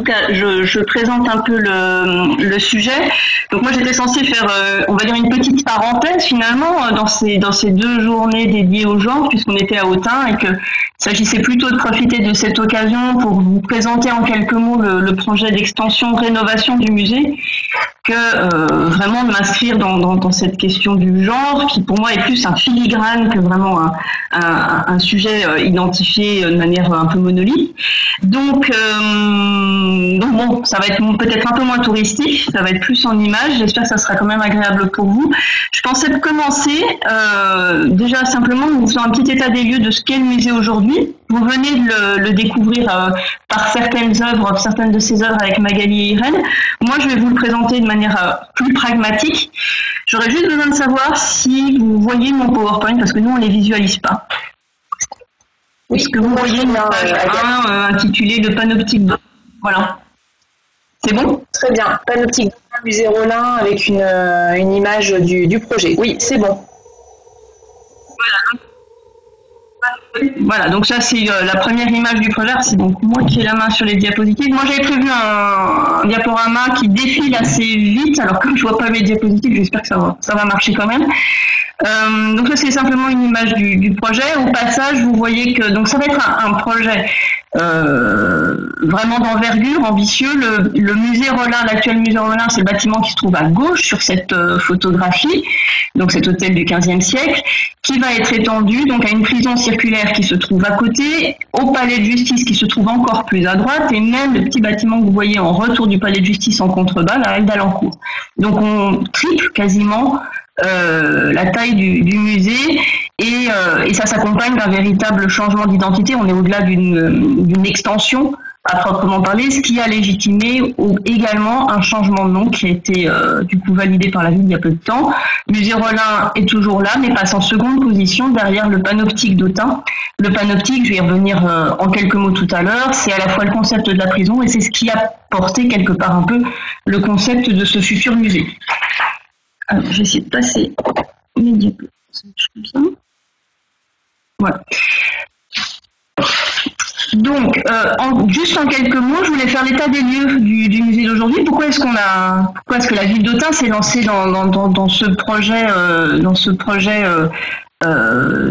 tout cas, je présente un peu le sujet. Donc moi, j'étais censée faire, on va dire, une petite parenthèse finalement dans ces 2 journées dédiées au genre, puisqu'on était à Autun et que il s'agissait plutôt de profiter de cette occasion pour vous présenter en quelques mots le projet d'extension, rénovation du musée, que vraiment de m'inscrire dans cette question du genre, qui pour moi est plus un filigrane que vraiment un sujet identifié de manière un peu monolithe. Donc bon, ça va être peut-être un peu moins touristique, ça va être plus en images, j'espère que ça sera quand même agréable pour vous. Je pensais de commencer déjà simplement en vous faisant un petit état des lieux de ce qu'est le musée aujourd'hui. Vous venez de le découvrir par certaines de ces œuvres avec Magali et Irène. Moi, je vais vous le présenter de manière plus pragmatique. J'aurais juste besoin de savoir si vous voyez mon PowerPoint, parce que nous, on ne les visualise pas. Oui, est-ce que vous voyez mon page 1 intitulé Le panoptique de... Voilà. C'est bon? Très bien. Panoptique de musée Rollin avec une image du projet. Oui, c'est bon. Voilà, donc ça c'est la première image du projet, c'est donc moi qui ai la main sur les diapositives. Moi j'avais prévu un diaporama qui défile assez vite, alors comme je vois pas mes diapositives, j'espère que ça va marcher quand même. Donc ça c'est simplement une image du projet. Au passage, vous voyez que donc ça va être un projet vraiment d'envergure, ambitieux. Le musée Rollin, l'actuel musée Rollin, c'est le bâtiment qui se trouve à gauche sur cette photographie, donc cet hôtel du XVe siècle, qui va être étendu donc à une prison circulaire qui se trouve à côté, au palais de justice qui se trouve encore plus à droite, et même le petit bâtiment que vous voyez en retour du palais de justice en contrebas, la halle d'Alencourt. Donc on triple quasiment la taille du musée et ça s'accompagne d'un véritable changement d'identité. On est au-delà d'une extension à proprement parler, ce qui a légitimé également un changement de nom qui a été du coup validé par la ville il y a peu de temps. Musée Rollin est toujours là, mais passe en seconde position derrière le panoptique d'Autun. Le panoptique, je vais y revenir en quelques mots tout à l'heure, c'est à la fois le concept de la prison et c'est ce qui a porté quelque part un peu le concept de ce futur musée. Alors, je vais essayer de passer mes diapos. Voilà. Donc, juste en quelques mots, je voulais faire l'état des lieux du musée d'aujourd'hui. Pourquoi est-ce que la ville d'Autun s'est lancée dans ce projet,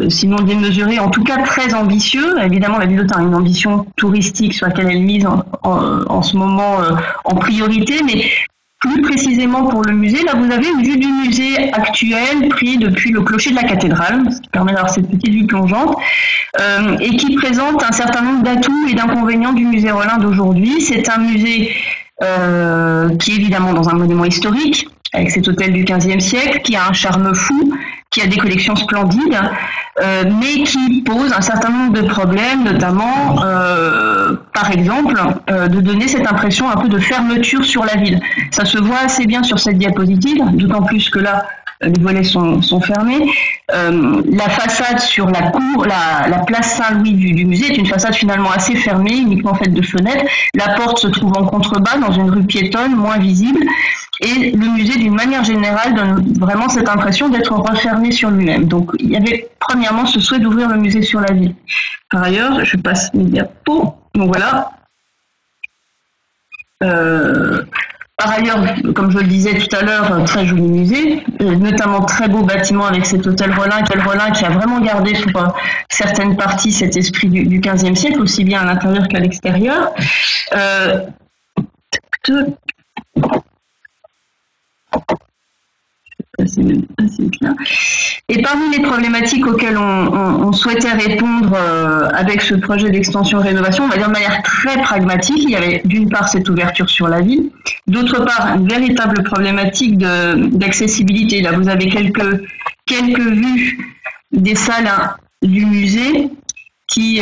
sinon démesuré, en tout cas très ambitieux. Évidemment, la ville d'Autun a une ambition touristique sur laquelle elle mise en ce moment en priorité, mais plus précisément pour le musée, là vous avez une vue du musée actuel pris depuis le clocher de la cathédrale, ce qui permet d'avoir cette petite vue plongeante, et qui présente un certain nombre d'atouts et d'inconvénients du musée Rollin d'aujourd'hui. C'est un musée qui est évidemment dans un monument historique, avec cet hôtel du XVe siècle, qui a un charme fou, qui a des collections splendides, mais qui pose un certain nombre de problèmes, notamment, par exemple, de donner cette impression un peu de fermeture sur la ville. Ça se voit assez bien sur cette diapositive, d'autant plus que là, les volets sont fermés. La façade sur la cour, la place Saint-Louis du musée est une façade finalement assez fermée, uniquement faite de fenêtres. La porte se trouve en contrebas, dans une rue piétonne, moins visible. Et le musée, d'une manière générale, donne vraiment cette impression d'être refermé sur lui-même. Donc, il y avait premièrement ce souhait d'ouvrir le musée sur la ville. Par ailleurs, je passe mes diapos. Donc voilà. Par ailleurs, comme je le disais tout à l'heure, très joli musée, notamment très beau bâtiment avec cet hôtel Rollin qui a vraiment gardé sur certaines parties cet esprit du XVe siècle, aussi bien à l'intérieur qu'à l'extérieur. Et parmi les problématiques auxquelles on souhaitait répondre avec ce projet d'extension-rénovation, on va dire de manière très pragmatique, il y avait d'une part cette ouverture sur la ville, d'autre part une véritable problématique d'accessibilité. Là, vous avez quelques vues des salles du musée qui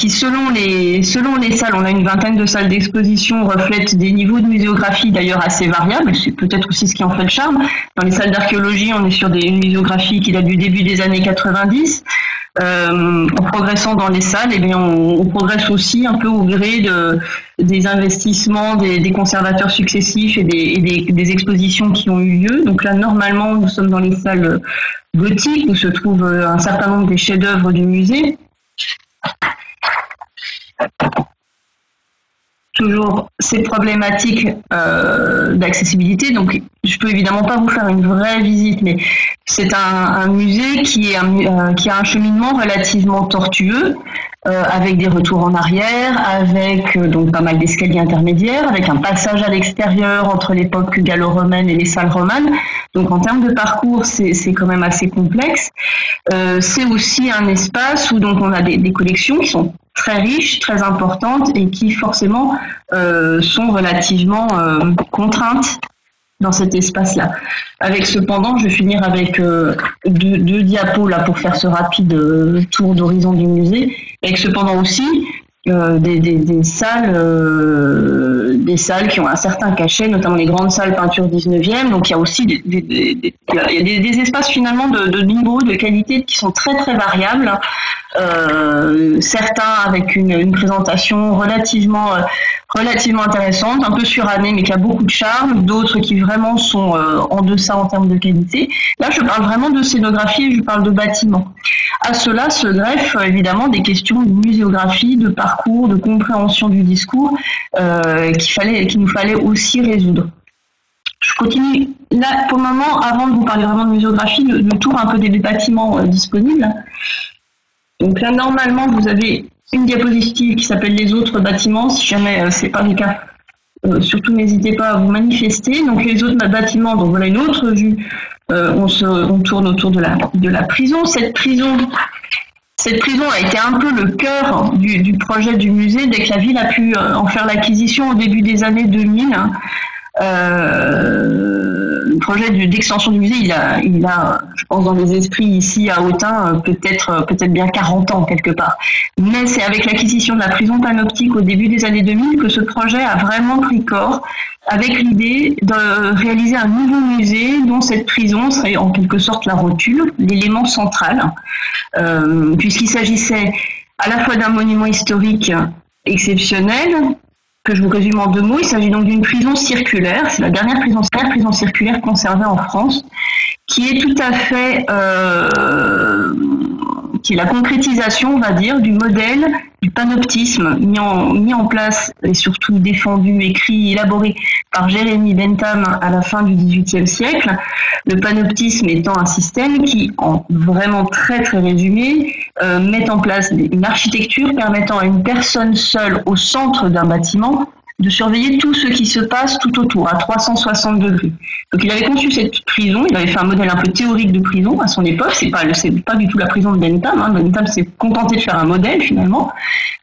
selon les salles, on a une vingtaine de salles d'exposition, reflètent des niveaux de muséographie d'ailleurs assez variables. C'est peut-être aussi ce qui en fait le charme. Dans les salles d'archéologie, on est sur une muséographie qui date du début des années 90. En progressant dans les salles, eh bien, on progresse aussi un peu au gré des investissements des conservateurs successifs et des expositions qui ont eu lieu. Donc là, normalement, nous sommes dans les salles gothiques où se trouvent un certain nombre des chefs-d'œuvre du musée. toujours ces problématiques d'accessibilité. Donc, je peux évidemment pas vous faire une vraie visite, mais c'est un musée qui a un cheminement relativement tortueux, avec des retours en arrière, avec donc pas mal d'escaliers intermédiaires, avec un passage à l'extérieur entre l'époque gallo-romaine et les salles romanes. Donc en termes de parcours, c'est quand même assez complexe. C'est aussi un espace où donc on a des collections qui sont très riches, très importantes et qui forcément sont relativement contraintes dans cet espace-là. Avec cependant, je vais finir avec deux diapos là pour faire ce rapide tour d'horizon du musée. Avec cependant aussi des salles qui ont un certain cachet, notamment les grandes salles peinture 19e. Donc il y a aussi des espaces finalement de niveau, de qualité qui sont très très variables. Certains avec une présentation relativement intéressante, un peu surannée mais qui a beaucoup de charme, d'autres qui vraiment sont en deçà en termes de qualité. Là je parle vraiment de scénographie et je parle de bâtiments. À cela se greffent évidemment des questions de muséographie, de parcours, de compréhension du discours qu'il nous fallait aussi résoudre. Je continue là pour le moment, avant de vous parler vraiment de muséographie, le tour un peu des bâtiments disponibles. Donc là, normalement, vous avez une diapositive qui s'appelle les autres bâtiments. Si jamais c'est pas le cas, surtout n'hésitez pas à vous manifester. Donc les autres bâtiments, donc voilà une autre vue. On tourne autour de la prison. Cette prison a été un peu le cœur du projet du musée dès que la ville a pu en faire l'acquisition au début des années 2000. Le projet d'extension du musée, il a, je pense, dans les esprits ici à Autun, peut-être bien 40 ans quelque part. Mais c'est avec l'acquisition de la prison panoptique au début des années 2000 que ce projet a vraiment pris corps, avec l'idée de réaliser un nouveau musée dont cette prison serait en quelque sorte la rotule, l'élément central, puisqu'il s'agissait à la fois d'un monument historique exceptionnel, que je vous résume en 2 mots. Il s'agit donc d'une prison circulaire. C'est la dernière prison circulaire conservée en France, qui est tout à fait, qui est la concrétisation, on va dire, du modèle du panoptisme mis en place et surtout défendu, écrit, élaboré par Jérémy Bentham à la fin du XVIIIe siècle. Le panoptisme étant un système qui, en vraiment très très résumé, met en place une architecture permettant à une personne seule au centre d'un bâtiment de surveiller tout ce qui se passe tout autour, à 360 degrés. Donc il avait conçu cette prison, il avait fait un modèle un peu théorique de prison à son époque, c'est pas du tout la prison de Bentham, Bentham s'est contenté de faire un modèle finalement.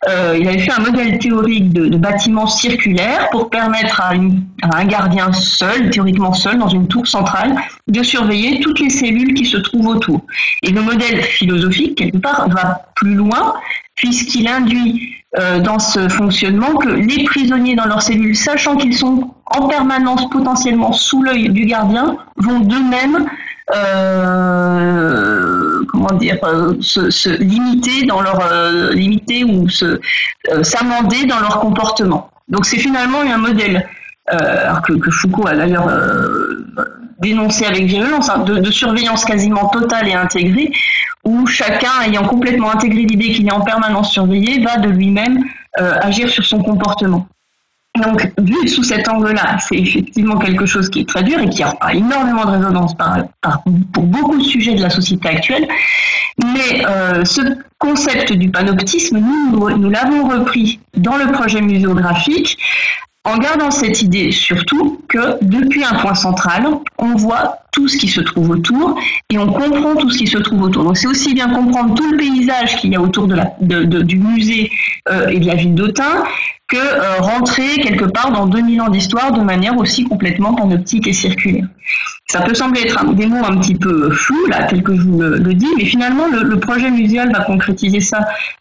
Il avait fait un modèle théorique de bâtiment circulaire pour permettre à un gardien seul, théoriquement seul, dans une tour centrale, de surveiller toutes les cellules qui se trouvent autour. Et le modèle philosophique, quelque part, va plus loin, puisqu'il induit dans ce fonctionnement que les prisonniers dans leurs cellules, sachant qu'ils sont en permanence potentiellement sous l'œil du gardien, vont d'eux-mêmes se limiter dans leur ou s'amender dans leur comportement. Donc c'est finalement un modèle que Foucault a d'ailleurs dénoncé avec virulence, de surveillance quasiment totale et intégrée, où chacun, ayant complètement intégré l'idée qu'il est en permanence surveillé, va de lui-même agir sur son comportement. Donc, vu sous cet angle-là, c'est effectivement quelque chose qui est très dur et qui a énormément de résonance pour beaucoup de sujets de la société actuelle. Mais ce concept du panoptisme, nous l'avons repris dans le projet muséographique, en gardant cette idée surtout que depuis un point central, on voit tout ce qui se trouve autour et on comprend tout ce qui se trouve autour. Donc c'est aussi bien comprendre tout le paysage qu'il y a autour du musée et de la ville d'Autun que rentrer quelque part dans 2000 ans d'histoire de manière aussi complètement panoptique et circulaire. Ça peut sembler être des mots un petit peu flous, là, tel que je vous le dis, mais finalement, le projet muséal va concrétiser ça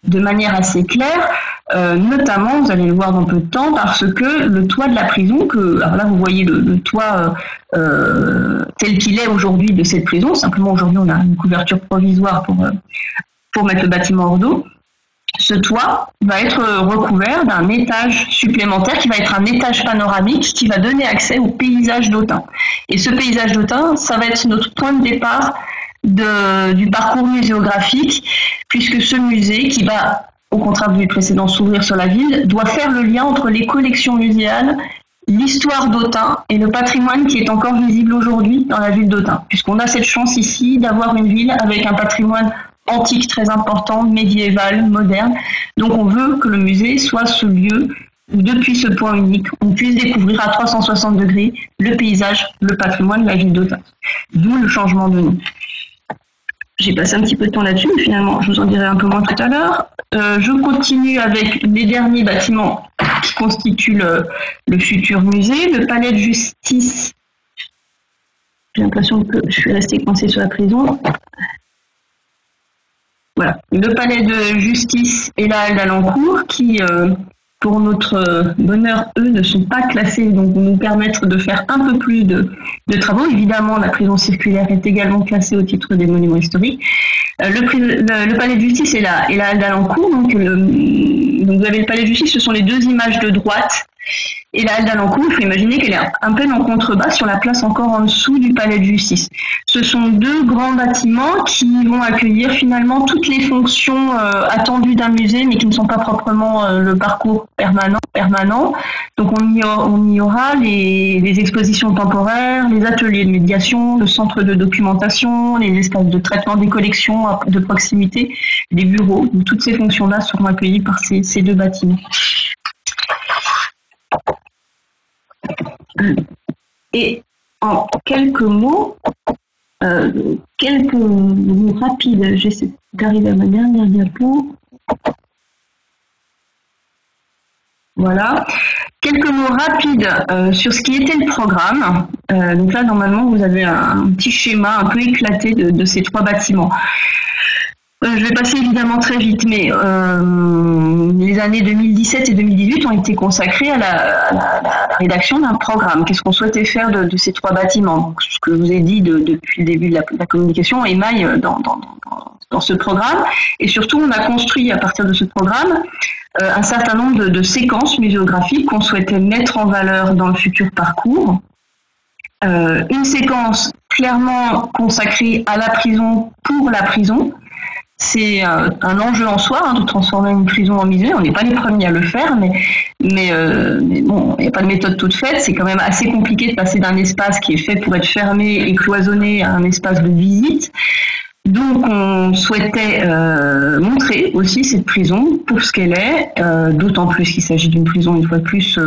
de manière assez claire, notamment, vous allez le voir dans peu de temps, parce que le toit de la prison, alors là, vous voyez le toit tel qu'il est aujourd'hui de cette prison, simplement aujourd'hui, on a une couverture provisoire pour mettre le bâtiment hors d'eau. Ce toit va être recouvert d'un étage supplémentaire qui va être un étage panoramique qui va donner accès au paysage d'Autun. Et ce paysage d'Autun, ça va être notre point de départ du parcours muséographique, puisque ce musée qui va au contraire du précédent, s'ouvrir sur la ville, doit faire le lien entre les collections muséales, l'histoire d'Autun et le patrimoine qui est encore visible aujourd'hui dans la ville d'Autun, puisqu'on a cette chance ici d'avoir une ville avec un patrimoine antique très important, médiéval, moderne. Donc on veut que le musée soit ce lieu où, depuis ce point unique, on puisse découvrir à 360 degrés le paysage, le patrimoine de la ville d'Autun. D'où le changement de nom. J'ai passé un petit peu de temps là-dessus, mais finalement, je vous en dirai un peu moins tout à l'heure. Je continue avec les derniers bâtiments qui constituent le futur musée. Le palais de justice. J'ai l'impression que je suis restée coincée sur la prison. Voilà. Le palais de justice et la halle d'Alencourt qui, pour notre bonheur, eux, ne sont pas classés, donc vont nous permettre de faire un peu plus de travaux. Évidemment, la prison circulaire est également classée au titre des monuments historiques. Le palais de justice et la halle d'Alencourt, donc vous avez le palais de justice, ce sont les deux images de droite. Et la halle d'Alencourt, il faut imaginer qu'elle est un peu en contrebas sur la place encore en dessous du palais de justice. Ce sont deux grands bâtiments qui vont accueillir finalement toutes les fonctions attendues d'un musée, mais qui ne sont pas proprement le parcours permanent. Donc on y aura les expositions temporaires, les ateliers de médiation, le centre de documentation, les espaces de traitement des collections de proximité, les bureaux. Donc, toutes ces fonctions-là seront accueillies par ces deux bâtiments. Et en quelques mots rapides, j'essaie d'arriver à ma dernière diapo. Voilà. Quelques mots rapides sur ce qui était le programme. Donc là, normalement, vous avez un petit schéma un peu éclaté de ces trois bâtiments. Je vais passer évidemment très vite, mais les années 2017 et 2018 ont été consacrées à la rédaction d'un programme. Qu'est-ce qu'on souhaitait faire de ces trois bâtiments? Donc, ce que je vous ai dit depuis le début de la communication émaille dans ce programme. Et surtout, on a construit à partir de ce programme un certain nombre de séquences muséographiques qu'on souhaitait mettre en valeur dans le futur parcours. Une séquence clairement consacrée à la prison pour la prison. C'est un enjeu en soi de transformer une prison en musée. On n'est pas les premiers à le faire, mais bon, il n'y a pas de méthode toute faite. C'est quand même assez compliqué de passer d'un espace qui est fait pour être fermé et cloisonné à un espace de visite. Donc, on souhaitait montrer aussi cette prison pour ce qu'elle est, d'autant plus qu'il s'agit d'une prison, une fois de plus,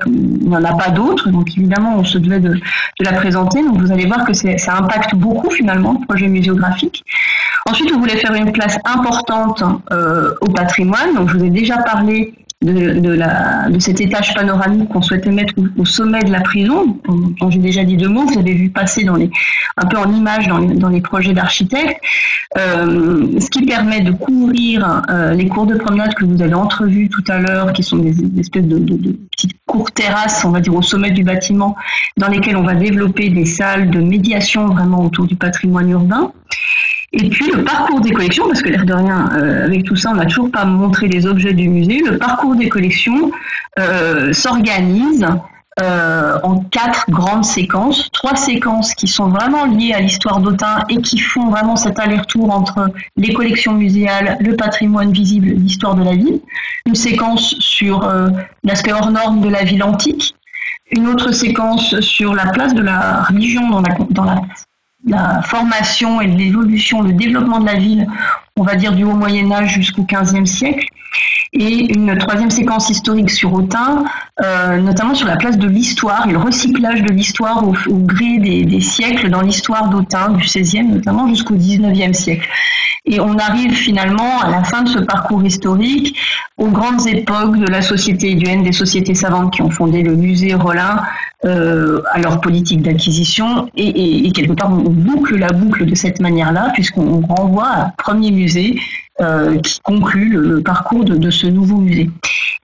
il n'y en a pas d'autres. Donc, évidemment, on se devait de la présenter. Donc, vous allez voir que ça impacte beaucoup, finalement, le projet muséographique. Ensuite, on voulait faire une place importante au patrimoine. Donc, je vous ai déjà parlé de cet étage panoramique qu'on souhaitait mettre au sommet de la prison, dont j'ai déjà dit deux mots. Vous avez vu passer un peu en image dans les projets d'architectes, ce qui permet de couvrir les cours de promenade que vous avez entrevus tout à l'heure, qui sont des espèces de petites cours terrasses, on va dire, au sommet du bâtiment, dans lesquelles on va développer des salles de médiation vraiment autour du patrimoine urbain. Et puis le parcours des collections, parce que l'air de rien, avec tout ça, on n'a toujours pas montré les objets du musée. Le parcours des collections s'organise en 4 grandes séquences, 3 séquences qui sont vraiment liées à l'histoire d'Autun et qui font vraiment cet aller-retour entre les collections muséales, le patrimoine visible, l'histoire de la ville. Une séquence sur l'aspect hors norme de la ville antique. Une autre séquence sur la place de la religion dans la formation et l'évolution, le développement de la ville, on va dire du haut Moyen-Âge jusqu'au XVe siècle. Et une troisième séquence historique sur Autun, notamment sur la place de l'histoire et le recyclage de l'histoire au gré des siècles dans l'histoire d'Autun, du XVIe notamment jusqu'au XIXe siècle. Et on arrive finalement à la fin de ce parcours historique aux grandes époques de la société éduenne, des sociétés savantes qui ont fondé le musée Rollin, à leur politique d'acquisition, et quelque part on boucle la boucle de cette manière-là, puisqu'on renvoie à un premier musée qui conclut le parcours de ce nouveau musée.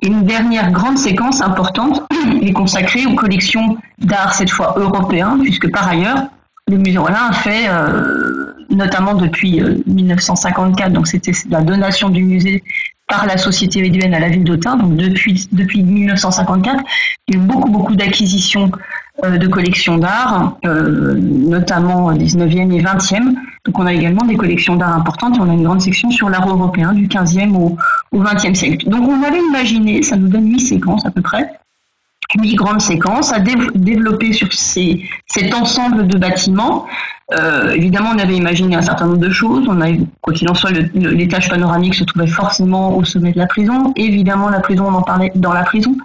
Et une dernière grande séquence importante est consacrée aux collections d'art, cette fois européen, puisque par ailleurs, le musée Rollin a fait, notamment depuis 1954, donc c'était la donation du musée par la société éduenne à la ville d'Autun, donc depuis 1954, il y a eu beaucoup d'acquisitions de collections d'art, notamment 19e et 20e. Donc on a également des collections d'art importantes et on a une grande section sur l'art européen du 15e au XXe siècle. Donc on avait imaginé, ça nous donne 8 séquences à peu près, 8 grandes séquences à développer sur cet ensemble de bâtiments. Évidemment, on avait imaginé un certain nombre de choses. Quoi qu'il en soit, l'étage panoramique se trouvait forcément au sommet de la prison. Évidemment, la prison, on en parlait dans la prison.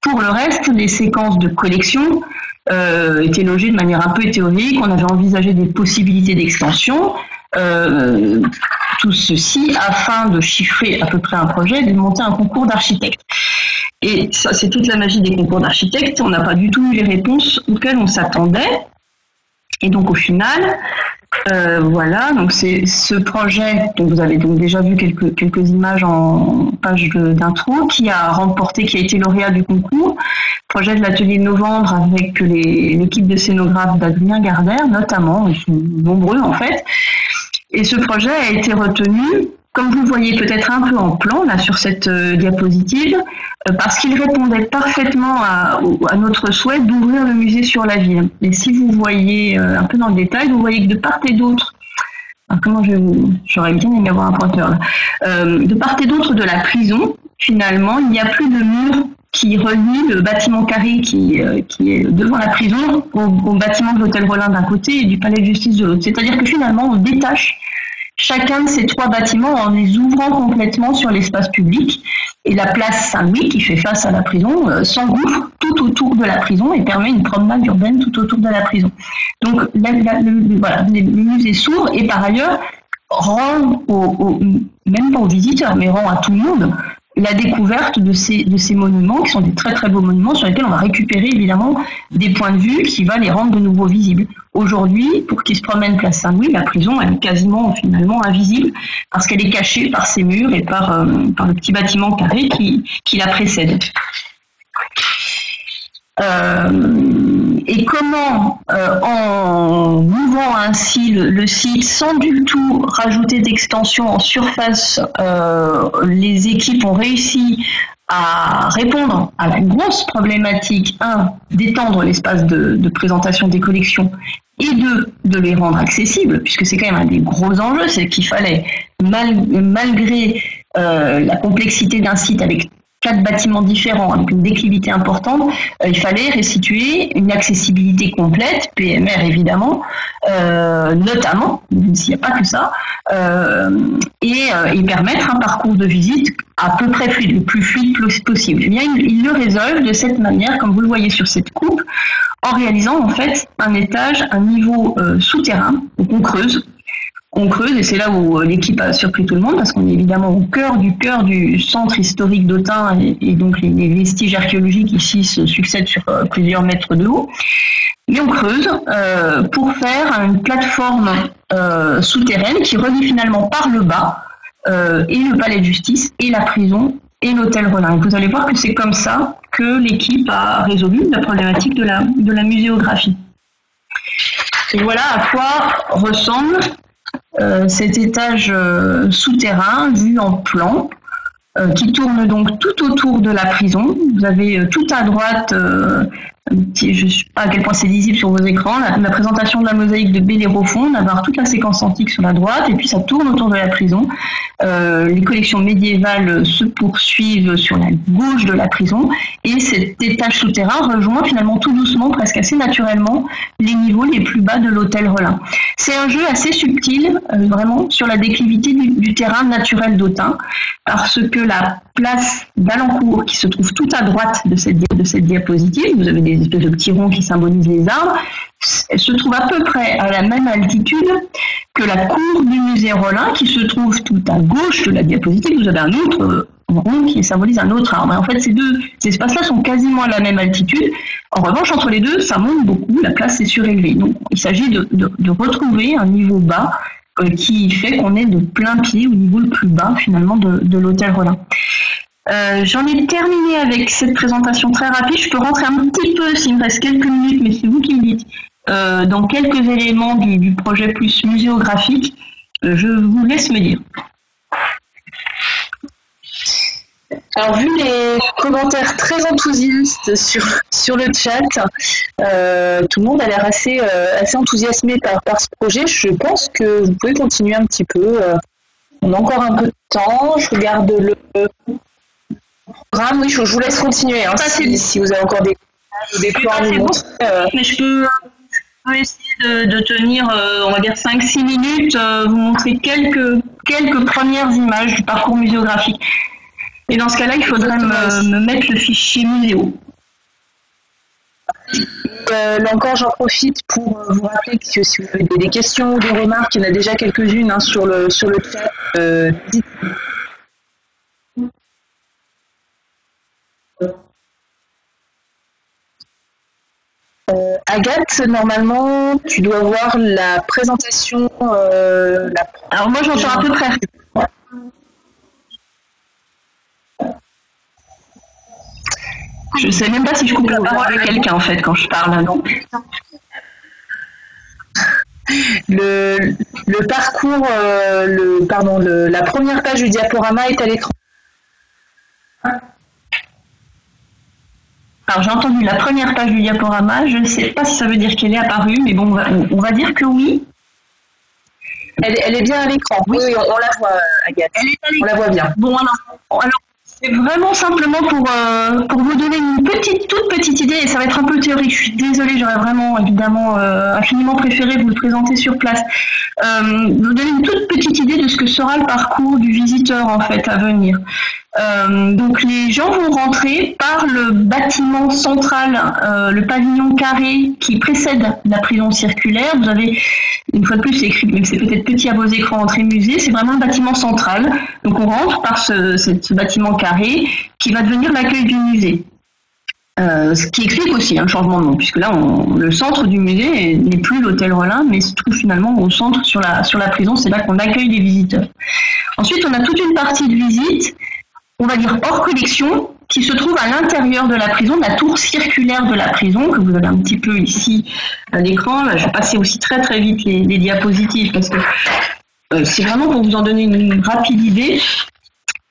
Pour le reste, les séquences de collection étaient logées de manière un peu théorique. On avait envisagé des possibilités d'extension. Tout ceci afin de chiffrer à peu près un projet et de monter un concours d'architectes. Et ça, c'est toute la magie des concours d'architectes. On n'a pas du tout eu les réponses auxquelles on s'attendait. Et donc au final, voilà, donc c'est ce projet, dont vous avez donc déjà vu quelques images en page d'intro, qui a été lauréat du concours, projet de l'atelier de novembre avec l'équipe de scénographes d'Adrien Gardère notamment, ils sont nombreux en fait. Et ce projet a été retenu, comme vous le voyez peut-être un peu en plan là sur cette diapositive, parce qu'il répondait parfaitement à notre souhait d'ouvrir le musée sur la ville. Et si vous voyez un peu dans le détail, vous voyez que de part et d'autre, j'aurais bien aimé avoir un pointeur là, de part et d'autre de la prison, finalement, il n'y a plus de mur qui relie le bâtiment carré qui est devant la prison au bâtiment de l'hôtel Rollin d'un côté et du palais de justice de l'autre. C'est-à-dire que finalement, on détache chacun de ces 3 bâtiments en les ouvrant complètement sur l'espace public. Et la place Saint-Louis, qui fait face à la prison, s'engouffre tout autour de la prison et permet une promenade urbaine tout autour de la prison. Donc le musée s'ouvre et par ailleurs rend, même pas aux visiteurs, mais rend à tout le monde la découverte de ces monuments, qui sont des très très beaux monuments sur lesquels on va récupérer évidemment des points de vue qui va les rendre de nouveau visibles. Aujourd'hui, pour qui se promène place Saint-Louis, la prison elle est quasiment finalement invisible parce qu'elle est cachée par ses murs et par le petit bâtiment carré qui la précède. Et comment, en ouvrant ainsi le site sans du tout rajouter d'extension en surface, les équipes ont réussi à répondre à la grosse problématique, d'étendre l'espace de présentation des collections et de les rendre accessibles, puisque c'est quand même un des gros enjeux, c'est qu'il fallait, malgré la complexité d'un site avec 4 bâtiments différents avec une déclivité importante, il fallait restituer une accessibilité complète, PMR évidemment, notamment, même s'il n'y a pas que ça, et permettre un parcours de visite à peu près fluide, le plus fluide possible. Eh bien, il le résolve de cette manière, comme vous le voyez sur cette coupe, en réalisant en fait un niveau souterrain, donc on creuse, et c'est là où l'équipe a surpris tout le monde, parce qu'on est évidemment au cœur du centre historique d'Autun, et donc les vestiges archéologiques ici se succèdent sur plusieurs mètres de haut. Mais on creuse pour faire une plateforme souterraine qui relie finalement par le bas et le palais de justice, et la prison, et l'hôtel Rollin. Vous allez voir que c'est comme ça que l'équipe a résolu la problématique de la muséographie. Et voilà à quoi ressemble cet étage souterrain vu en plan qui tourne donc tout autour de la prison. Vous avez tout à droite, je ne sais pas à quel point c'est lisible sur vos écrans, la présentation de la mosaïque de Bellérophon, on va avoir toute la séquence antique sur la droite, et puis ça tourne autour de la prison. Les collections médiévales se poursuivent sur la gauche de la prison, et cet étage souterrain rejoint finalement tout doucement, presque assez naturellement, les niveaux les plus bas de l'hôtel Rollin. C'est un jeu assez subtil, vraiment, sur la déclivité du terrain naturel d'Autun, parce que la place d'Alencourt, qui se trouve tout à droite de cette diapositive, vous avez des espèces de petits ronds qui symbolisent les arbres, elle se trouve à peu près à la même altitude que la cour du musée Rollin, qui se trouve tout à gauche de la diapositive. Vous avez un autre rond qui symbolise un autre arbre. Et en fait, ces espaces-là sont quasiment à la même altitude. En revanche, entre les deux, ça monte beaucoup, la place est surélevée. Donc, il s'agit de retrouver un niveau bas qui fait qu'on est de plein pied au niveau le plus bas, finalement, de l'hôtel Rollin. J'en ai terminé avec cette présentation très rapide. Je peux rentrer un petit peu, s'il me reste quelques minutes, mais c'est vous qui me dites, dans quelques éléments du projet plus muséographique. Je vous laisse me dire. Alors, vu les commentaires très enthousiastes sur le chat, tout le monde a l'air assez enthousiasmé par ce projet. Je pense que vous pouvez continuer un petit peu. On a encore un peu de temps. Je regarde le programme. Oui, je vous laisse continuer. Hein, si vous avez encore des plans à nous montrer. Mais je peux essayer de tenir, on va dire, 5-6 minutes, vous montrer quelques premières images du parcours muséographique. Et dans ce cas-là, il faudrait me mettre le fichier muséo. Là encore, j'en profite pour vous rappeler que si vous avez des questions ou des remarques, il y en a déjà quelques-unes sur le chat. Agathe, normalement, tu dois voir la présentation. Alors moi, j'entends à peu près. Je ne sais même pas si je coupe la parole à quelqu'un en fait quand je parle. Donc. Le parcours, la première page du diaporama est à l'écran. Alors j'ai entendu la première page du diaporama, je ne sais pas si ça veut dire qu'elle est apparue, mais bon, on va dire que oui. Elle est bien à l'écran. Oui, on la voit, Agathe. On la voit bien. Bon, alors c'est vraiment simplement pour vous donner une toute petite idée, et ça va être un peu théorique, je suis désolée, j'aurais vraiment évidemment infiniment préféré vous le présenter sur place. Vous donner une toute petite idée de ce que sera le parcours du visiteur en fait à venir. Donc les gens vont rentrer par le bâtiment central, le pavillon carré qui précède la prison circulaire. Vous avez, une fois de plus, c'est écrit, mais c'est peut-être petit à vos écrans entrée musée, c'est vraiment le bâtiment central. Donc on rentre par ce bâtiment carré qui va devenir l'accueil du musée. Ce qui explique aussi un changement de nom, puisque là, le centre du musée n'est plus l'hôtel Rollin, mais se trouve finalement au centre sur la prison. C'est là qu'on accueille les visiteurs. Ensuite, on a toute une partie de visite, on va dire hors collection, qui se trouve à l'intérieur de la prison, la tour circulaire de la prison, que vous avez un petit peu ici à l'écran. Là, je vais passer aussi très très vite les diapositives, parce que c'est vraiment pour vous en donner une rapide idée.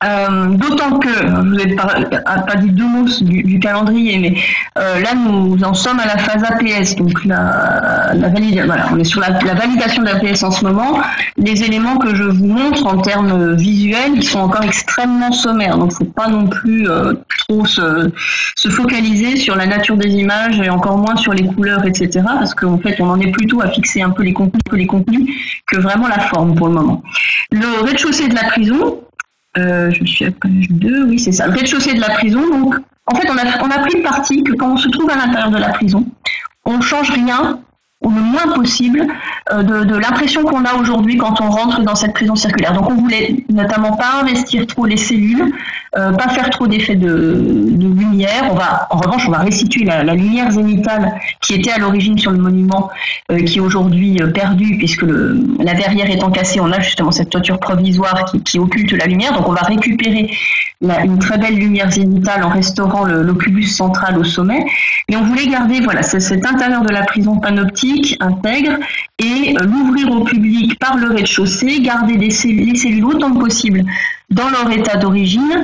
D'autant que, je vous ai pas dit deux mots du calendrier, mais là nous en sommes à la phase APS, donc la validation, voilà, on est sur la validation de l'APS en ce moment. Les éléments que je vous montre en termes visuels, ils sont encore extrêmement sommaires, donc faut pas non plus trop se focaliser sur la nature des images et encore moins sur les couleurs, etc. Parce qu'en fait on en est plutôt à fixer un peu les contenus que vraiment la forme pour le moment. Le rez-de-chaussée de la prison, je suis à page 2, oui c'est ça, le rez-de-chaussée de la prison. Donc en fait on a pris le parti que quand on se trouve à l'intérieur de la prison, on ne change rien ou le moins possible de l'impression qu'on a aujourd'hui quand on rentre dans cette prison circulaire. Donc on voulait notamment pas investir trop les cellules, pas faire trop d'effets de lumière. En revanche, on va restituer la lumière zénitale qui était à l'origine sur le monument, qui est aujourd'hui perdue puisque la verrière étant cassée, on a justement cette toiture provisoire qui occulte la lumière. Donc on va récupérer une très belle lumière zénitale en restaurant l'oculus central au sommet. Et on voulait garder cet intérieur de la prison panoptique intègre et l'ouvrir au public par le rez-de-chaussée, garder les cellules autant que possible dans leur état d'origine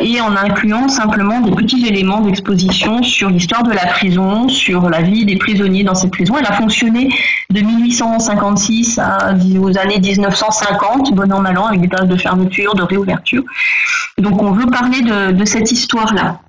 et en incluant simplement des petits éléments d'exposition sur l'histoire de la prison, sur la vie des prisonniers dans cette prison. Elle a fonctionné de 1856 aux années 1950, bon an, mal an, avec des périodes de fermeture, de réouverture. Donc on veut parler de cette histoire-là.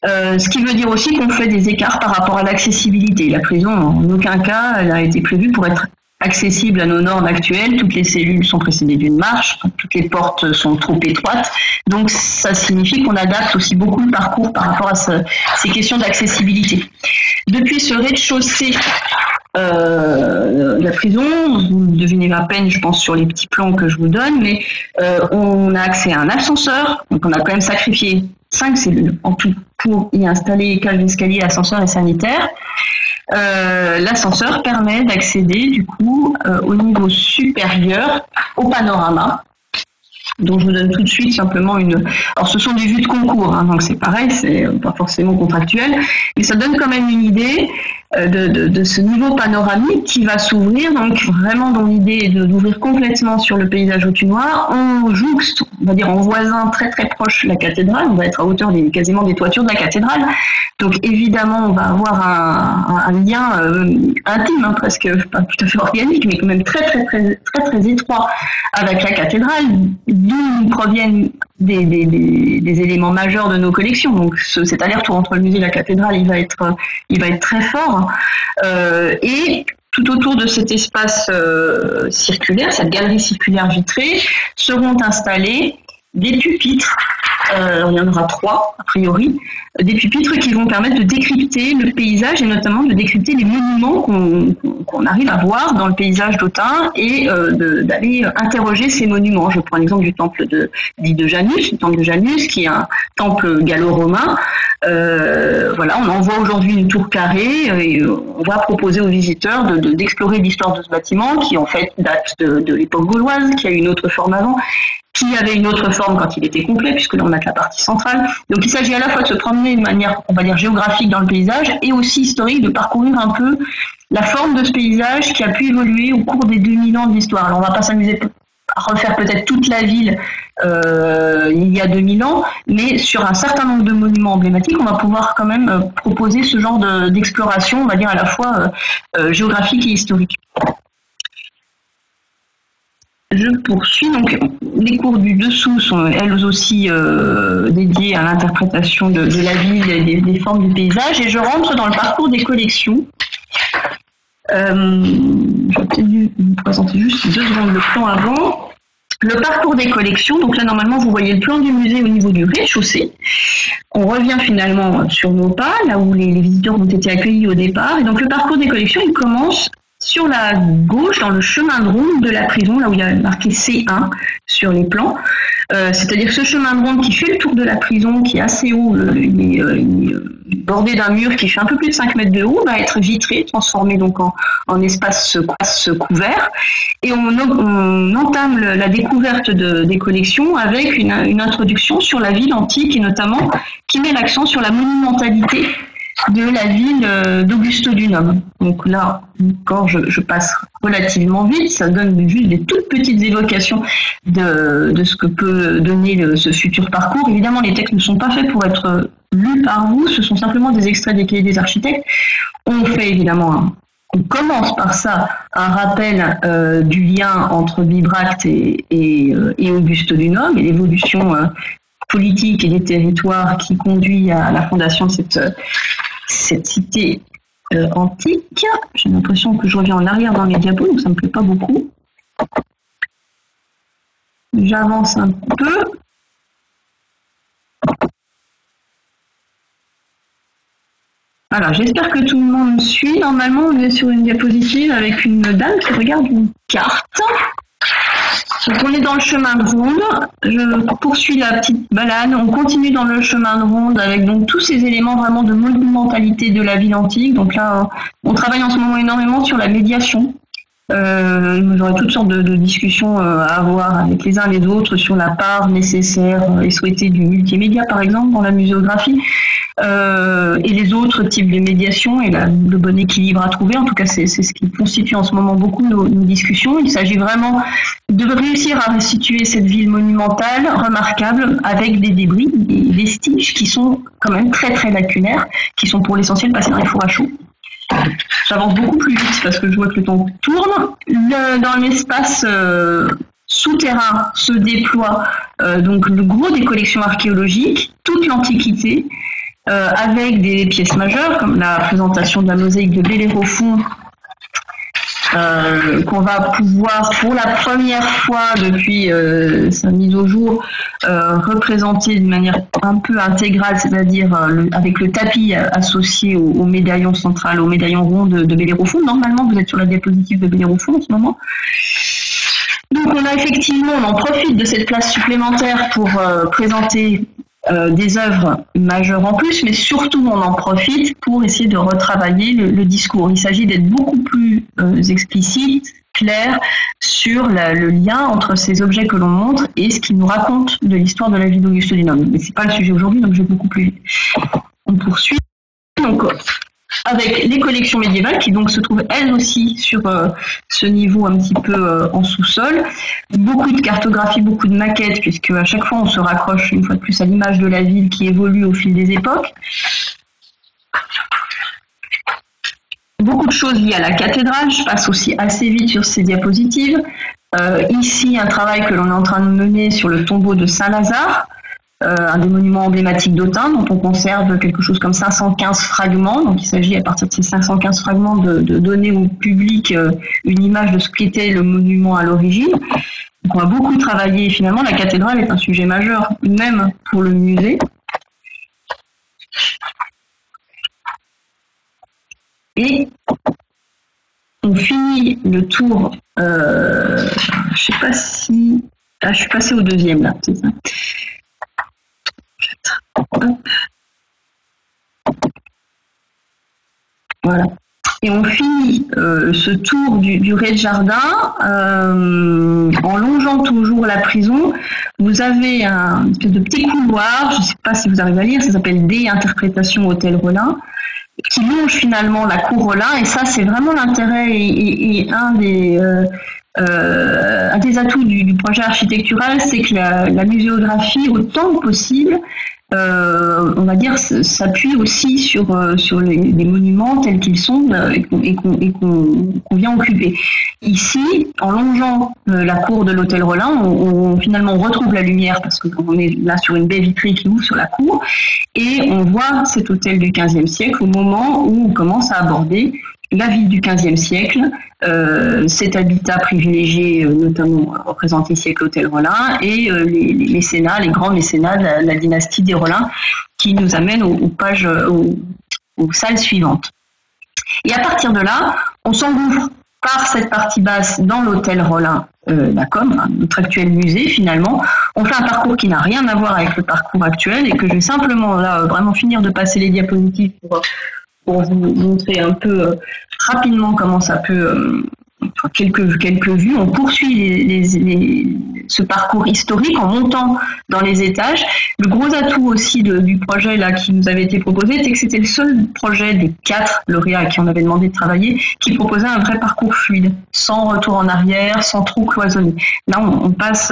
Ce qui veut dire aussi qu'on fait des écarts par rapport à l'accessibilité. La prison, en aucun cas, elle a été prévue pour être accessible à nos normes actuelles. Toutes les cellules sont précédées d'une marche, toutes les portes sont trop étroites. Donc ça signifie qu'on adapte aussi beaucoup le parcours par rapport à ces questions d'accessibilité. Depuis ce rez-de-chaussée de la prison, vous devinez à peine, je pense, sur les petits plans que je vous donne, mais on a accès à un ascenseur, donc on a quand même sacrifié 5 cellules en tout pour y installer cage d'escalier, ascenseur et sanitaire. L'ascenseur permet d'accéder du coup au niveau supérieur au panorama. dont je vous donne tout de suite simplement une... Alors ce sont des vues de concours, hein, donc c'est pareil, c'est pas forcément contractuel, mais ça donne quand même une idée de ce niveau panoramique qui va s'ouvrir, donc vraiment dont l'idée est d'ouvrir complètement sur le paysage autunois. On jouxte, on va dire en voisin très très proche la cathédrale, on va être à hauteur quasiment des toitures de la cathédrale, donc évidemment on va avoir un lien intime, hein, presque pas tout à fait organique, mais quand même très très très très très étroit avec la cathédrale, d'où proviennent des éléments majeurs de nos collections. Donc cet aller-retour entre le musée et la cathédrale, il va être très fort. Et tout autour de cet espace circulaire, cette galerie circulaire vitrée, seront installés des pupitres. Il y en aura 3, a priori, des pupitres qui vont permettre de décrypter le paysage et notamment de décrypter les monuments qu'on arrive à voir dans le paysage d'Autun et d'aller interroger ces monuments. Je prends l'exemple du temple dit de Janus, le temple de Janus, qui est un temple gallo-romain. Voilà, on en voit aujourd'hui une tour carrée et on va proposer aux visiteurs d'explorer l'histoire de ce bâtiment qui en fait date de l'époque gauloise, qui a une autre forme avant, qui avait une autre forme quand il était complet, puisque là on a que la partie centrale. Donc il s'agit à la fois de se promener de manière, on va dire, géographique dans le paysage, et aussi historique, de parcourir un peu la forme de ce paysage qui a pu évoluer au cours des 2000 ans de l'histoire. Alors on va pas s'amuser à refaire peut-être toute la ville il y a 2000 ans, mais sur un certain nombre de monuments emblématiques, on va pouvoir quand même proposer ce genre d'exploration, on va dire à la fois géographique et historique. Je poursuis. Donc, les cours du dessous sont elles aussi dédiées à l'interprétation de la ville et des formes du paysage. Et je rentre dans le parcours des collections. Je vais peut-être vous présenter juste 2 secondes le plan avant. Le parcours des collections, donc là normalement vous voyez le plan du musée au niveau du rez-de-chaussée. On revient finalement sur nos pas, là où les visiteurs ont été accueillis au départ. Et donc le parcours des collections, il commence sur la gauche, dans le chemin de ronde de la prison, là où il y a marqué C1 sur les plans. C'est-à-dire ce chemin de ronde qui fait le tour de la prison, qui est assez haut, il est bordé d'un mur qui fait un peu plus de 5 mètres de haut, va être vitré, transformé donc en espace couvert. Et on entame la découverte des collections avec une introduction sur la ville antique et notamment qui met l'accent sur la monumentalité de la ville d'Augusto Dunum. Donc là, encore, je passe relativement vite, ça donne juste des toutes petites évocations de ce que peut donner ce futur parcours. Évidemment, les textes ne sont pas faits pour être lus par vous, ce sont simplement des extraits des cahiers des architectes. On fait évidemment on commence par ça, un rappel du lien entre Bibracte et Augusto Dunum et l'évolution politique et des territoires qui conduit à la fondation de cette cité antique. J'ai l'impression que je reviens en arrière dans mes diapos, donc ça ne me plaît pas beaucoup. J'avance un peu. Voilà, j'espère que tout le monde me suit. Normalement, on est sur une diapositive avec une dame qui regarde une carte. Donc on est dans le chemin de ronde, je poursuis la petite balade, on continue dans le chemin de ronde avec donc tous ces éléments vraiment de monumentalité de la ville antique. Donc là, on travaille en ce moment énormément sur la médiation. J'aurai toutes sortes de discussions à avoir avec les uns et les autres sur la part nécessaire et souhaitée du multimédia, par exemple, dans la muséographie, et les autres types de médiation et le bon équilibre à trouver. En tout cas, c'est ce qui constitue en ce moment beaucoup nos discussions. Il s'agit vraiment de réussir à restituer cette ville monumentale, remarquable, avec des débris, des vestiges qui sont quand même très très lacunaires, qui sont pour l'essentiel passés dans les fours à chaud. J'avance beaucoup plus vite parce que je vois que le temps tourne. Dans l'espace souterrain se déploie donc le gros des collections archéologiques, toute l'Antiquité, avec des pièces majeures comme la présentation de la mosaïque de Bellérophon, qu'on va pouvoir pour la première fois depuis sa mise au jour représenter de manière un peu intégrale, c'est-à-dire avec le tapis associé au médaillon central, au médaillon rond de Bellérophon. Normalement, vous êtes sur la diapositive de Bellérophon en ce moment. Donc on en profite de cette place supplémentaire pour présenter des œuvres majeures en plus, mais surtout on en profite pour essayer de retravailler le discours. Il s'agit d'être beaucoup plus explicite, clair sur le lien entre ces objets que l'on montre et ce qu'ils nous racontent de l'histoire de la vie d'Auguste Dunant. Mais c'est pas le sujet aujourd'hui, donc je vais beaucoup plus vite. On poursuit. Donc, avec les collections médiévales qui donc se trouvent elles aussi sur ce niveau un petit peu en sous-sol. Beaucoup de cartographie, beaucoup de maquettes, puisque à chaque fois on se raccroche une fois de plus à l'image de la ville qui évolue au fil des époques. Beaucoup de choses liées à la cathédrale, je passe aussi assez vite sur ces diapositives. Ici, un travail que l'on est en train de mener sur le tombeau de Saint-Lazare, un des monuments emblématiques d'Autun, dont on conserve quelque chose comme 515 fragments. Donc il s'agit à partir de ces 515 fragments de donner au public une image de ce qu'était le monument à l'origine. Donc on a beaucoup travaillé et finalement la cathédrale est un sujet majeur, même pour le musée. Et on finit le tour, je sais pas si... Ah, je suis passée au deuxième là, c'est ça. Hop. Voilà. Et on finit ce tour du rez-de-jardin en longeant toujours la prison. Vous avez un espèce de petit couloir, je ne sais pas si vous arrivez à lire, ça s'appelle D Interprétation Hôtel Rollin, qui longe finalement la cour Rollin. Et ça, c'est vraiment l'intérêt et un des atouts du projet architectural, c'est que la muséographie, autant que possible, on va dire, s'appuie aussi sur les monuments tels qu'ils sont et qu'on vient occuper. Ici, en longeant la cour de l'hôtel Rollin, on finalement retrouve la lumière parce qu'on est là sur une baie vitrée qui ouvre sur la cour et on voit cet hôtel du XVe siècle au moment où on commence à aborder la ville du XVe siècle, cet habitat privilégié, notamment représenté ici avec l'hôtel Rollin, et les mécénats, les grands mécénats de la dynastie des Rollin, qui nous amènent aux salles suivantes. Et à partir de là, on s'engouffre par cette partie basse dans l'hôtel Rollin, notre actuel musée finalement. On fait un parcours qui n'a rien à voir avec le parcours actuel et que je vais simplement là vraiment finir de passer les diapositives pour vous montrer un peu rapidement comment ça peut, quelques vues. On poursuit ce parcours historique en montant dans les étages. Le gros atout aussi du projet là qui nous avait été proposé, c'est que c'était le seul projet des 4 lauréats à qui on avait demandé de travailler qui proposait un vrai parcours fluide, sans retour en arrière, sans trop cloisonner. Là, on passe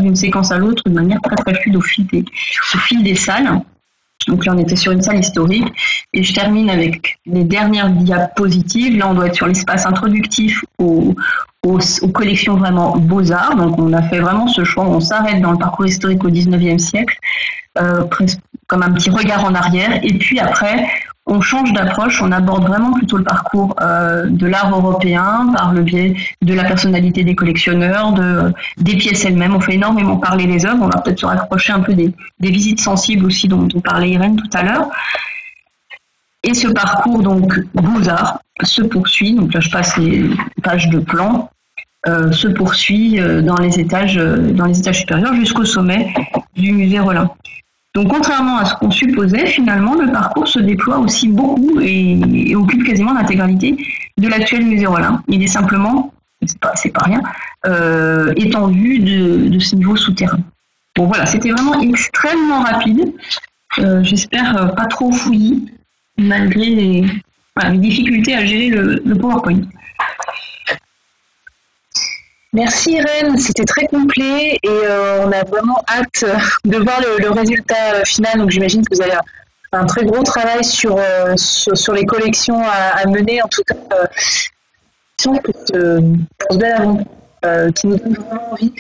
d'une séquence à l'autre de manière très très fluide au fil des salles. Donc là, on était sur une salle historique et je termine avec les dernières diapositives. Là, on doit être sur l'espace introductif aux collections vraiment beaux-arts. Donc, on a fait vraiment ce choix. On s'arrête dans le parcours historique au XIXe siècle, presque comme un petit regard en arrière. Et puis après, on change d'approche. On aborde vraiment plutôt le parcours de l'art européen par le biais de la personnalité des collectionneurs, des pièces elles-mêmes. On fait énormément parler les œuvres. On va peut-être se rapprocher un peu des visites sensibles aussi dont parlait Irène tout à l'heure. Et ce parcours donc beaux-arts se poursuit. Donc là, je passe les pages de plan. Se poursuit dans les étages supérieurs jusqu'au sommet du musée Rollin. Donc, contrairement à ce qu'on supposait, finalement, le parcours se déploie aussi beaucoup et occupe quasiment l'intégralité de l'actuel musée Rollin. Il est simplement, c'est pas rien, étendu de ce niveau souterrain. Bon, voilà, c'était vraiment extrêmement rapide. J'espère pas trop fouillis, malgré les difficultés à gérer le PowerPoint. Merci Irène, c'était très complet et on a vraiment hâte de voir le résultat final. Donc j'imagine que vous avez un très gros travail sur les collections à mener. En tout cas, pour ce bel aventure qui nous donne vraiment envie.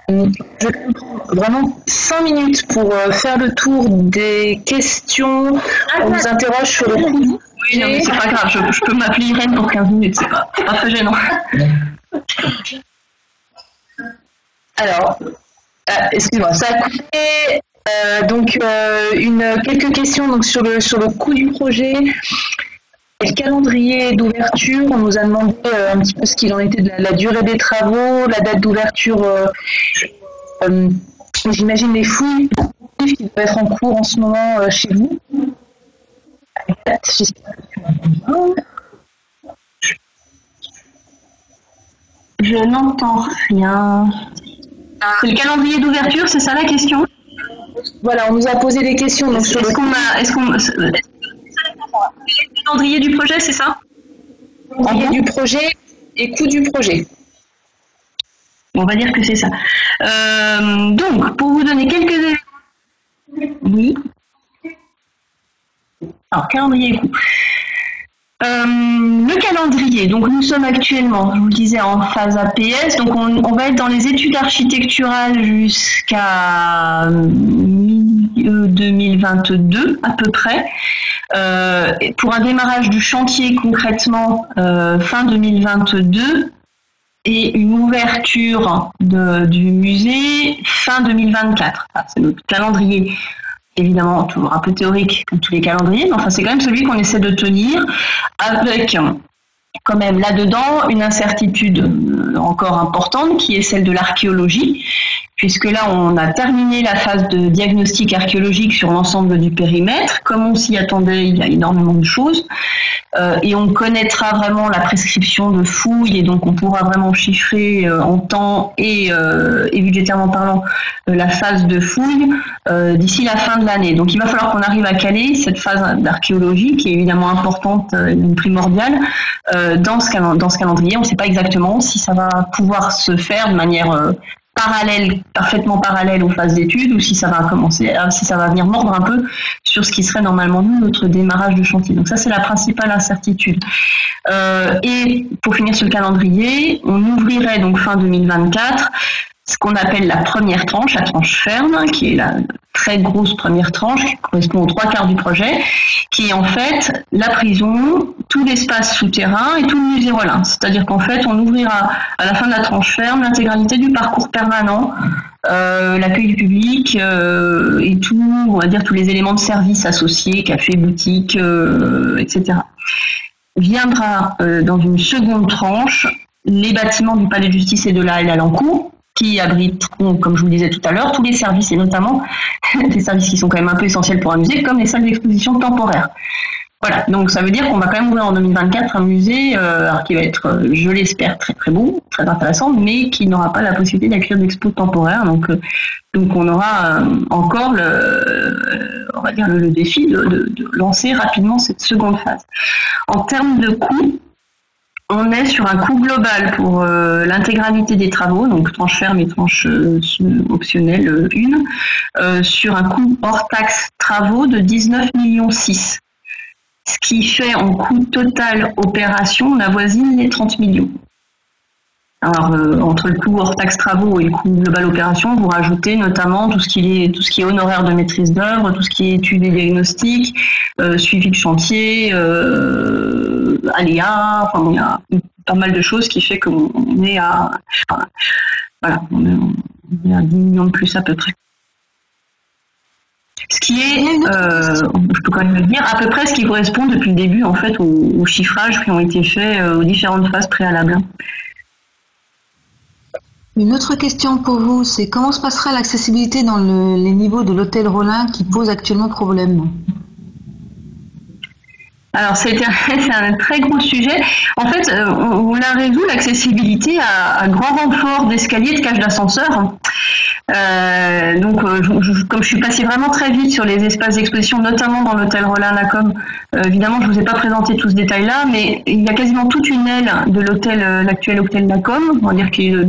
Je prends vraiment 5 minutes pour faire le tour des questions. On vous interroge sur le coup. Oui, non, mais c'est pas grave, je peux m'appeler Irène pour 15 minutes, c'est pas très gênant. Alors, excuse-moi, ça a coupé. Donc, quelques questions donc, sur le coût du projet. Et le calendrier d'ouverture, on nous a demandé un petit peu ce qu'il en était de la durée des travaux, la date d'ouverture, j'imagine les fouilles qui doivent être en cours en ce moment chez vous. Je n'entends rien. C'est le calendrier d'ouverture, c'est ça la question? Voilà, on nous a posé des questions. Donc le calendrier du projet, c'est ça? Calendrier du projet et coût du projet. On va dire que c'est ça. Donc, pour vous donner quelques éléments. Oui. Alors, calendrier et coût. Le calendrier, donc nous sommes actuellement, je vous le disais, en phase APS, donc on va être dans les études architecturales jusqu'à mi-2022 à peu près, pour un démarrage du chantier concrètement fin 2022 et une ouverture du musée fin 2024. Enfin, c'est notre calendrier. Évidemment, toujours un peu théorique comme tous les calendriers, mais enfin c'est quand même celui qu'on essaie de tenir avec quand même là-dedans une incertitude encore importante qui est celle de l'archéologie, puisque là on a terminé la phase de diagnostic archéologique sur l'ensemble du périmètre. Comme on s'y attendait, il y a énormément de choses et on connaîtra vraiment la prescription de fouilles et donc on pourra vraiment chiffrer en temps et budgétairement parlant la phase de fouilles d'ici la fin de l'année. Donc il va falloir qu'on arrive à caler cette phase d'archéologie qui est évidemment importante et primordiale dans ce calendrier. On ne sait pas exactement si ça va pouvoir se faire de manière parfaitement parallèle aux phases d'études ou si ça va venir mordre un peu sur ce qui serait normalement notre démarrage de chantier. Donc ça, c'est la principale incertitude. Et pour finir sur le calendrier, on ouvrirait donc fin 2024 ce qu'on appelle la première tranche, la tranche ferme, qui est la très grosse première tranche, qui correspond aux 3/4 du projet, qui est en fait la prison, tout l'espace souterrain et tout le musée Rollin. C'est-à-dire qu'en fait, on ouvrira à la fin de la tranche ferme l'intégralité du parcours permanent, l'accueil du public et tout, on va dire tous les éléments de service associés, café, boutique, etc. Viendra dans une seconde tranche les bâtiments du Palais de Justice et de la Halle Alencourt, qui abriteront, comme je vous le disais tout à l'heure, tous les services, et notamment des services qui sont quand même un peu essentiels pour un musée, comme les salles d'exposition temporaires. Voilà, donc ça veut dire qu'on va quand même ouvrir en 2024 un musée alors qui va être, je l'espère, très très beau, très intéressant, mais qui n'aura pas la possibilité d'accueillir d'expos temporaires. Donc on aura encore le défi de lancer rapidement cette seconde phase. En termes de coûts, on est sur un coût global pour l'intégralité des travaux, donc tranche ferme et tranche optionnelle sur un coût hors taxe travaux de 19,6 millions. Ce qui fait en coût total opération, on avoisine les 30 millions. Alors, entre le coût hors taxe travaux et le coût global opération, vous rajoutez notamment tout ce qui est honoraire de maîtrise d'œuvre, tout ce qui est études et diagnostics, suivi de chantier, aléas, enfin, il y a pas mal de choses qui fait qu'on est à, on est à 10 millions de plus à peu près. Ce qui est, je peux quand même le dire, à peu près ce qui correspond depuis le début en fait aux chiffrages qui ont été faits aux différentes phases préalables. Une autre question pour vous, c'est comment se passera l'accessibilité dans les niveaux de l'hôtel Rollin qui pose actuellement problème? Alors c'est un très gros sujet. En fait, on la résout l'accessibilité à grand renfort d'escaliers, de cages d'ascenseur. Comme je suis passée vraiment très vite sur les espaces d'exposition, notamment dans l'hôtel Rollin Lacom, évidemment je ne vous ai pas présenté tout ce détail-là, mais il y a quasiment toute une aile de l'actuel hôtel Lacom, on va dire qu'il y a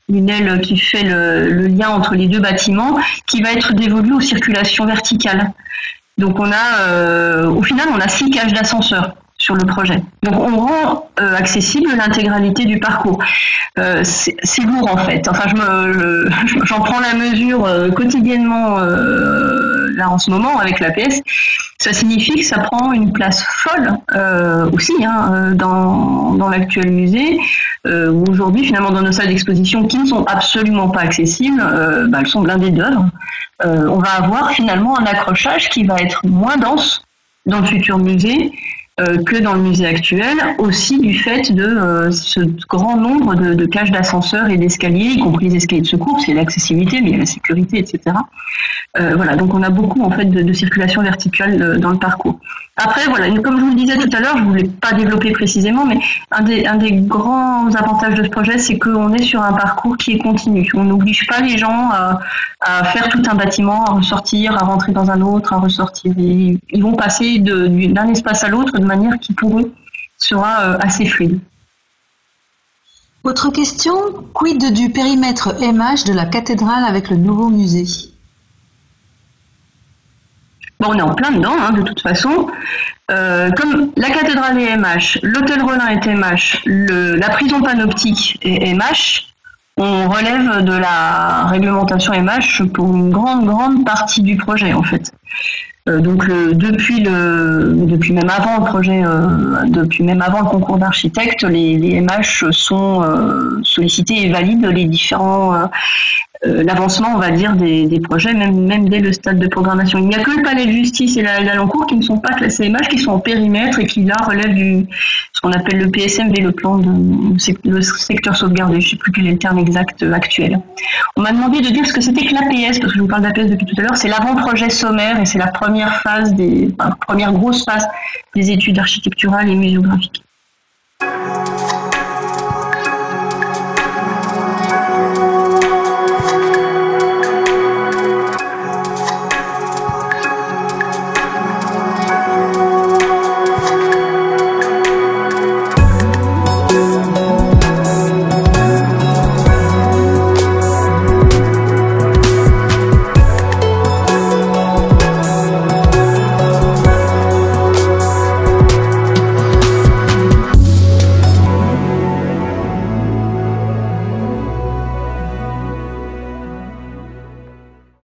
une aile qui fait le lien entre les deux bâtiments, qui va être dévolue aux circulations verticales. Donc au final, on a 6 cages d'ascenseur sur le projet. Donc on rend accessible l'intégralité du parcours. C'est lourd en fait. Enfin, j'en prends la mesure quotidiennement là en ce moment avec l'APS. Ça signifie que ça prend une place folle aussi dans l'actuel musée. Où aujourd'hui, finalement, dans nos salles d'exposition qui ne sont absolument pas accessibles, elles sont blindées d'œuvres. On va avoir finalement un accrochage qui va être moins dense dans le futur musée que dans le musée actuel, aussi du fait de ce grand nombre de cages d'ascenseurs et d'escaliers, y compris les escaliers de secours, c'est l'accessibilité, mais il y a la sécurité, etc. Voilà, donc on a beaucoup en fait de circulation verticale dans le parcours. Après, voilà, comme je vous le disais tout à l'heure, je ne voulais pas développer précisément, mais un des grands avantages de ce projet, c'est qu'on est sur un parcours qui est continu. On n'oblige pas les gens à faire tout un bâtiment, à ressortir, à rentrer dans un autre, à ressortir. Ils vont passer d'un espace à l'autre de manière qui, pour eux, sera assez fluide. Autre question, quid du périmètre MH de la cathédrale avec le nouveau musée ? Bon, on est en plein dedans, hein, de toute façon. Comme la cathédrale est MH, l'hôtel Rollin est MH, la prison panoptique est MH, on relève de la réglementation MH pour une grande partie du projet, en fait. Donc depuis même avant le projet, depuis même avant le concours d'architectes, les MH sont sollicités et valident les différents l'avancement, on va dire, des projets, même dès le stade de programmation. Il n'y a que le palais de justice et la Lancourt qui ne sont pas classés MH, qui sont en périmètre et qui là relèvent ce qu'on appelle le PSMV, le plan le secteur sauvegardé. Je ne sais plus quel est le terme exact actuel. On m'a demandé de dire ce que c'était que l'APS, parce que je vous parle d'APS depuis tout à l'heure. C'est l'avant-projet sommaire et c'est la première grosse phase des études architecturales et muséographiques.